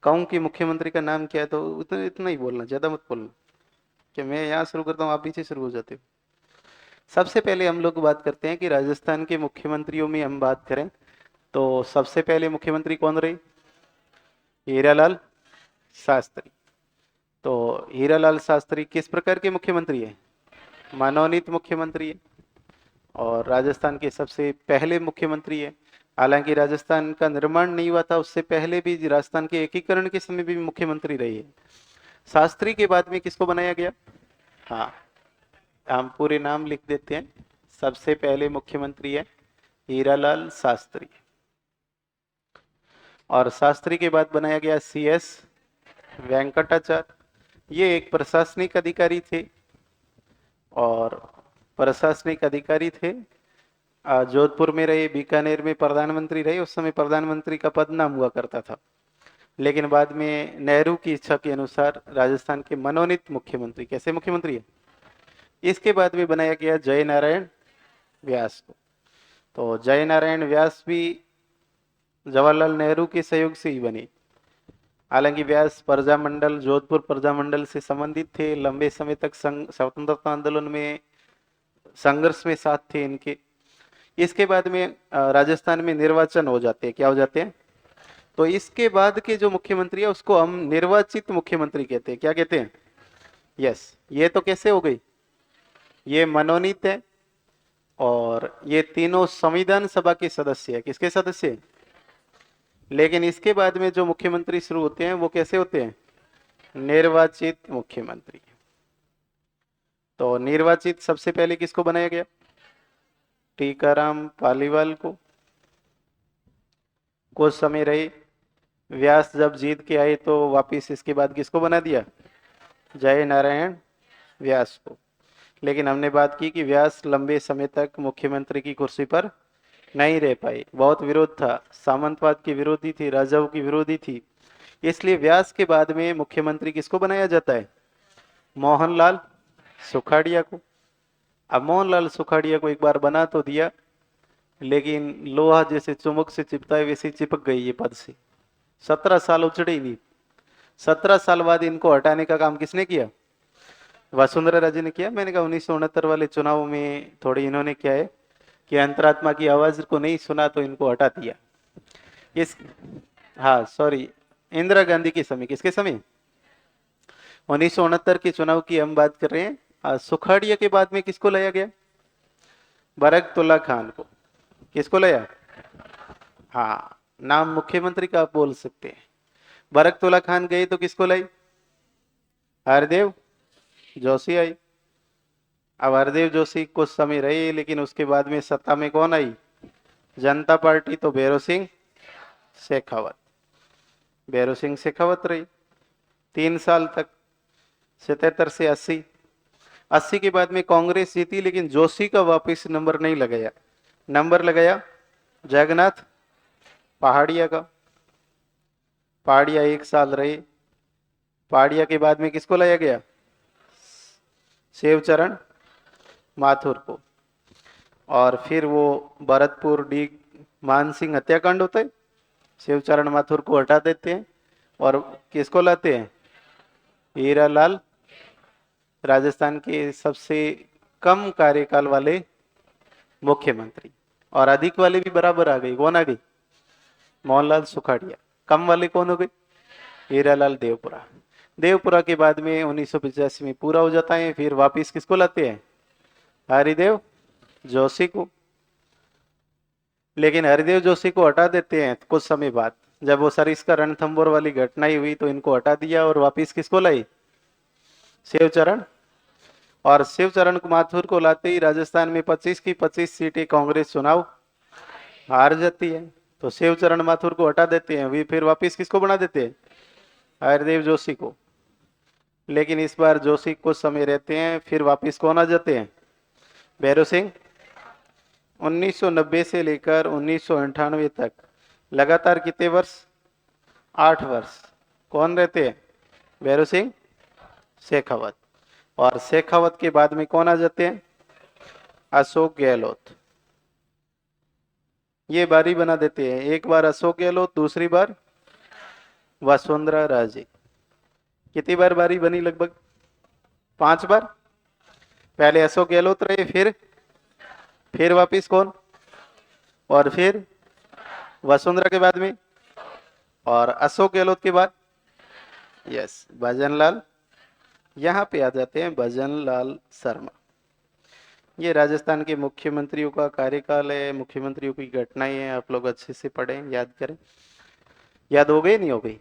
कहूँ कि मुख्यमंत्री का नाम क्या है तो उतना इतना ही बोलना, ज्यादा मत बोलना, कि मैं यहाँ शुरू करता हूँ आप पीछे शुरू हो जाते हो। सबसे पहले हम लोग बात करते हैं कि राजस्थान के मुख्यमंत्रियों में हम बात करें तो सबसे पहले मुख्यमंत्री कौन रहे? हीरालाल शास्त्री। तो हीरालाल शास्त्री किस प्रकार के मुख्यमंत्री है? मनोनीत मुख्यमंत्री है और राजस्थान के सबसे पहले मुख्यमंत्री है। हालांकि राजस्थान का निर्माण नहीं हुआ था, उससे पहले भी राजस्थान के एकीकरण के समय भी मुख्यमंत्री रही है। शास्त्री के बाद में किसको बनाया गया? हाँ, हम पूरे नाम लिख देते हैं। सबसे पहले मुख्यमंत्री है हीरालाल शास्त्री, और शास्त्री के बाद बनाया गया सी एस वेंकटाचार्य। ये एक प्रशासनिक अधिकारी थे, और प्रशासनिक अधिकारी थे, जोधपुर में रहे, बीकानेर में प्रधानमंत्री रहे। उस समय प्रधानमंत्री का पद नाम हुआ करता था, लेकिन बाद में नेहरू की इच्छा के अनुसार राजस्थान के मनोनीत मुख्यमंत्री, कैसे मुख्यमंत्री है। इसके बाद में बनाया गया जय नारायण व्यास को। तो जय नारायण व्यास भी जवाहरलाल नेहरू के सहयोग से ही बने। हालांकि व्यास प्रजामंडल, जोधपुर प्रजामंडल से संबंधित थे, लंबे समय तक स्वतंत्रता आंदोलन में संघर्ष में साथ थे इनके। इसके बाद में राजस्थान में निर्वाचन हो जाते हैं, क्या हो जाते हैं? तो इसके बाद के जो मुख्यमंत्री है उसको हम निर्वाचित मुख्यमंत्री कहते हैं। क्या कहते हैं? यस। ये तो कैसे हो गई? ये मनोनीत है, और ये तीनों संविधान सभा के सदस्य है। किसके सदस्य? लेकिन इसके बाद में जो मुख्यमंत्री शुरू होते हैं वो कैसे होते हैं? निर्वाचित मुख्यमंत्री। तो निर्वाचित सबसे पहले किसको बनाया गया? टीकाराम पालीवाल को। कुछ समय रहे, व्यास जब जीत के आए तो वापिस इसके बाद किसको बना दिया? जय नारायण व्यास को। लेकिन हमने बात की कि व्यास लंबे समय तक मुख्यमंत्री की कुर्सी पर नहीं रह पाए, बहुत विरोध था, सामंतवाद की विरोधी थी, राजाओं की विरोधी थी। इसलिए व्यास के बाद में मुख्यमंत्री किसको बनाया जाता है? मोहनलाल सुखाड़िया को। अब मोहनलाल सुखाड़िया को एक बार बना तो दिया, लेकिन लोहा जैसे चुम्बक से चिपता है वैसे चिपक गई ये पद से। 17 साल उचड़े ही नहीं। 17 साल बाद इनको हटाने का काम किसने किया? वसुंधरा राजे ने किया। मैंने कहा 1969 वाले चुनाव में थोड़ी इन्होंने क्या है कि अंतरात्मा की आवाज को नहीं सुना तो इनको हटा दिया। इस हाँ सॉरी, इंदिरा गांधी के समय। किसके समय? 1969 के चुनाव की हम बात कर रहे हैं। सुखाड़िया के बाद में किसको लाया गया? बरकतुल्ला खान को। किसको लाया? हाँ, नाम मुख्यमंत्री का आप बोल सकते हैं। बरकतुल्ला खान गए तो किसको लाई? हरदेव जोशी आई। अब हरदेव जोशी कुछ समय रहे, लेकिन उसके बाद में सत्ता में कौन आई? जनता पार्टी। तो भैरों सिंह शेखावत। भैरों सिंह शेखावत रही 3 साल तक, 77 से 80। 80 के बाद में कांग्रेस जीती, लेकिन जोशी का वापस नंबर नहीं लगाया। नंबर लगाया जगन्नाथ पहाड़िया का। पहाड़िया 1 साल रहे। पहाड़िया के बाद में किसको लाया गया? शिवचरण माथुर को। और फिर वो भरतपुर डी मानसिंह हत्याकांड होता है, शिवचरण माथुर को हटा देते हैं और किसको लाते हैं? हीरालाल। राजस्थान के सबसे कम कार्यकाल वाले मुख्यमंत्री, और अधिक वाले भी बराबर आ गई। कौन आ गई? मोहनलाल सुखाड़िया। कम वाले कौन हो गए? हीरालाल देवपुरा। देवपुरा के बाद में 1985 में पूरा हो जाता है। फिर वापिस किसको लाते हैं? हरिदेव जोशी को। लेकिन हरिदेव जोशी को हटा देते हैं कुछ समय बाद, जब वो सरिस्का रणथंभौर वाली घटना ही हुई तो इनको हटा दिया, और वापिस किसको लाई? शिवचरण। और शिवचरण माथुर को लाते ही राजस्थान में 25 की 25 सीटें कांग्रेस चुनाव हार जाती है। तो शिवचरण माथुर को हटा देते हैं, वे फिर वापिस किसको बना देते हैं? हरदेव जोशी को। लेकिन इस बार जोशी कुछ समय रहते हैं, फिर वापिस कौन आ जाते हैं? भैरव सिंह। 1990 से लेकर 1998 तक लगातार कितने वर्ष? 8 वर्ष कौन रहते हैं? भैरव सिंह शेखावत। और शेखावत के बाद में कौन आ जाते हैं? अशोक गहलोत। ये बारी बना देते हैं, एक बार अशोक गहलोत, दूसरी बार वसुंधरा राजे। कितनी बार बारी बनी? लगभग 5 बार। पहले अशोक गहलोत रहे, फिर वापिस कौन, और फिर वसुंधरा के बाद में, और अशोक गहलोत के बाद यस भजनलाल। यहां पे आ जाते हैं भजनलाल शर्मा। ये राजस्थान के मुख्यमंत्रियों का कार्यकाल है, मुख्यमंत्रियों की घटनाएं हैं, आप लोग अच्छे से पढ़ें, याद करें। याद हो गई नहीं हो गई?